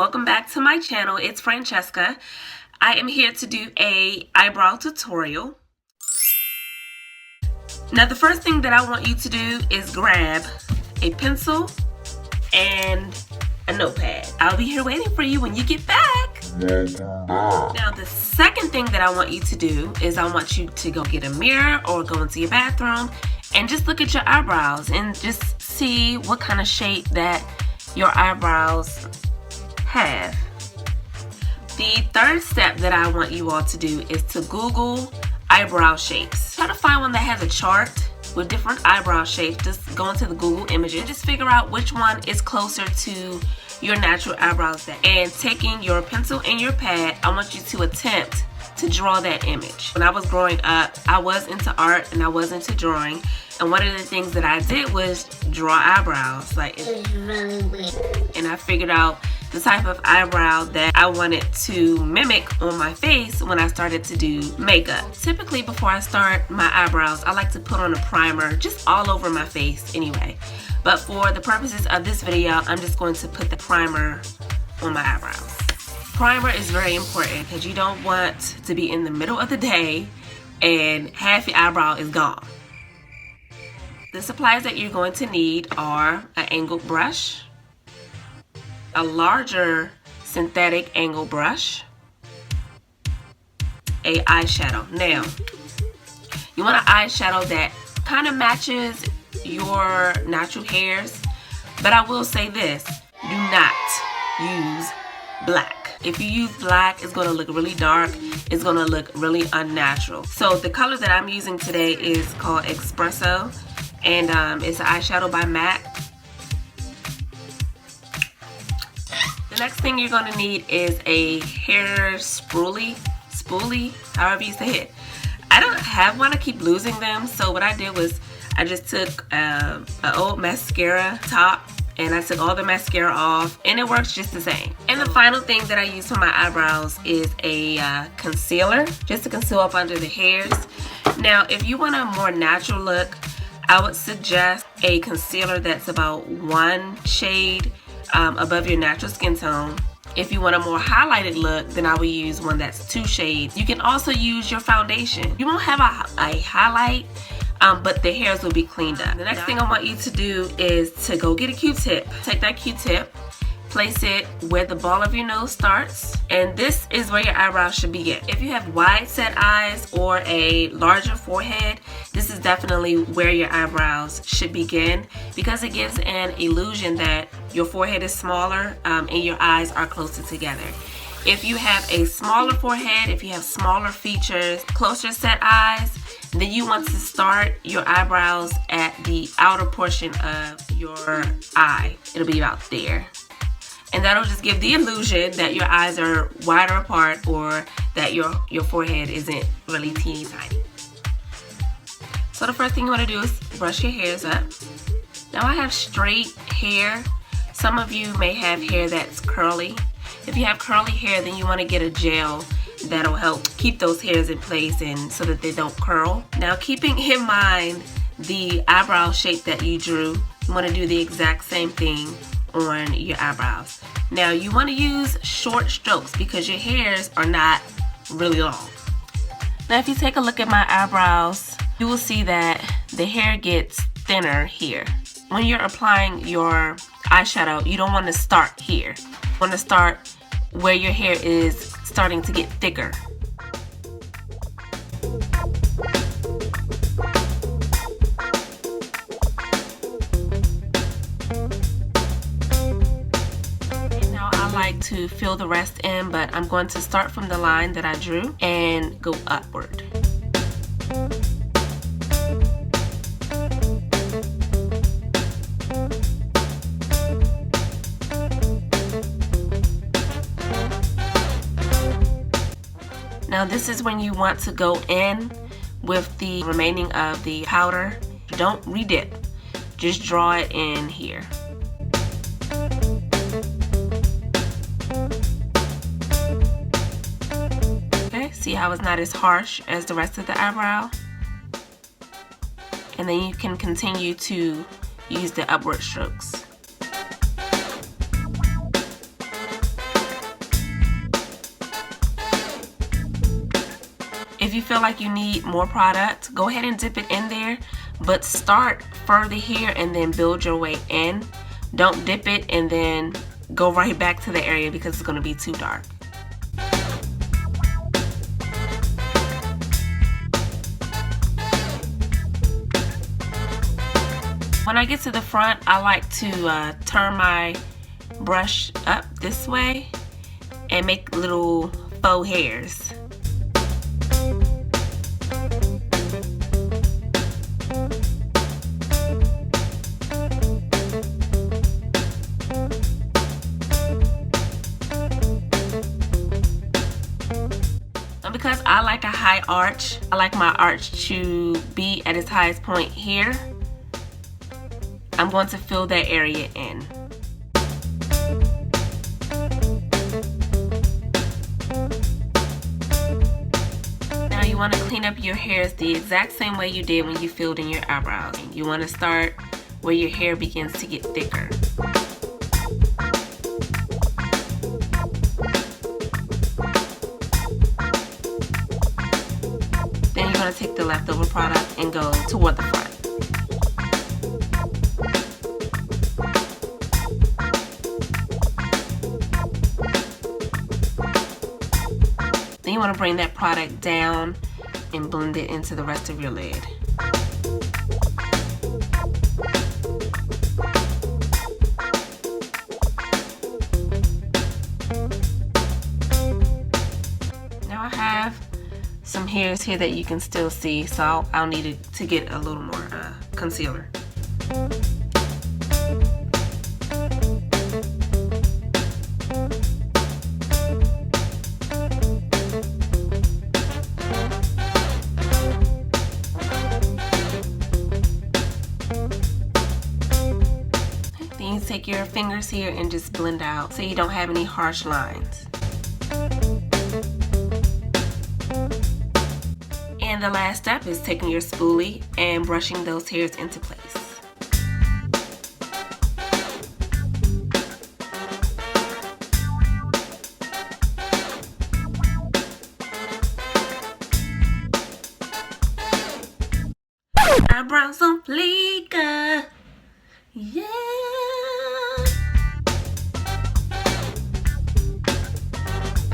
welcome back to my channel. It's Franchesca. I am here to do a eyebrow tutorial. Now the first thing that I want you to do is grab a pencil and a notepad. I'll be here waiting for you when you get back. Now the second thing that I want you to do is I want you to go get a mirror or go into your bathroom and just look at your eyebrows and just see what kind of shape that your eyebrows have. The third step that I want you all to do is to Google eyebrow shapes. Try to find one that has a chart with different eyebrow shapes. Just go into the Google images, just figure out which one is closer to your natural eyebrows. And taking your pencil and your pad, I want you to attempt to draw that image. When I was growing up, I was into art and I was into drawing, and one of the things that I did was draw eyebrows. It's really weird. And I figured out the type of eyebrow that I wanted to mimic on my face when I started to do makeup. Typically before I start my eyebrows, I like to put on a primer just all over my face anyway. But for the purposes of this video, I'm just going to put the primer on my eyebrows. Primer is very important because you don't want to be in the middle of the day and half your eyebrow is gone. The supplies that you're going to need are an angled brush, a larger synthetic angle brush, a eyeshadow. Now, you want an eyeshadow that kind of matches your natural hairs, but I will say this, do not use black. If you use black, it's going to look really dark. It's going to look really unnatural. So the color that I'm using today is called Espresso, and it's an eyeshadow by MAC. The next thing you're going to need is a hair spoolie, however you say it. I don't have one, I keep losing them, so what I did was I just took an old mascara top and I took all the mascara off, and it works just the same. And the final thing that I use for my eyebrows is a concealer, just to conceal up under the hairs. Now, if you want a more natural look, I would suggest a concealer that's about one shade above your natural skin tone. If you want a more highlighted look, then I would use one that's 2 shades. You can also use your foundation. You won't have a highlight, but the hairs will be cleaned up. The next thing I want you to do is to go get a Q-tip. Take that Q-tip, place it where the ball of your nose starts, and this is where your eyebrows should begin. If you have wide set eyes or a larger forehead, this is definitely where your eyebrows should begin because it gives an illusion that your forehead is smaller and your eyes are closer together. If you have a smaller forehead, if you have smaller features, closer set eyes, then you want to start your eyebrows at the outer portion of your eye. It'll be about there. And that'll just give the illusion that your eyes are wider apart or that your forehead isn't really teeny tiny. So the first thing you want to do is brush your hairs up. Now I have straight hair. Some of you may have hair that's curly. If you have curly hair, then you want to get a gel that'll help keep those hairs in place and so that they don't curl. Now, keeping in mind the eyebrow shape that you drew, you want to do the exact same thing on your eyebrows. Now, you want to use short strokes because your hairs are not really long. Now, if you take a look at my eyebrows, you will see that the hair gets thinner here. When you're applying your eyeshadow, you don't want to start here. You want to start where your hair is starting to get thicker. And now I like to fill the rest in, but I'm going to start from the line that I drew and go upward. Now this is when you want to go in with the remaining of the powder. Don't redip, just draw it in here. Okay, see how it's not as harsh as the rest of the eyebrow? And then you can continue to use the upward strokes. feel like you need more product, go ahead and dip it in there, but start further here and then build your way in. Don't dip it and then go right back to the area because it's going to be too dark. When I get to the front, I like to turn my brush up this way and make little faux hairs. And because I like a high arch, I like my arch to be at its highest point here. I'm going to fill that area in. Now you want to clean up your hairs the exact same way you did when you filled in your eyebrows. You want to start where your hair begins to get thicker. Then you're going to take the leftover product and go toward the front. Then you want to bring that product down and blend it into the rest of your lid. Now I have some hairs here that you can still see, so I'll need it to get a little more concealer. Then you take your fingers here and just blend out so you don't have any harsh lines. And the last step is taking your spoolie and brushing those hairs into place. Eyebrows on fleek, yeah.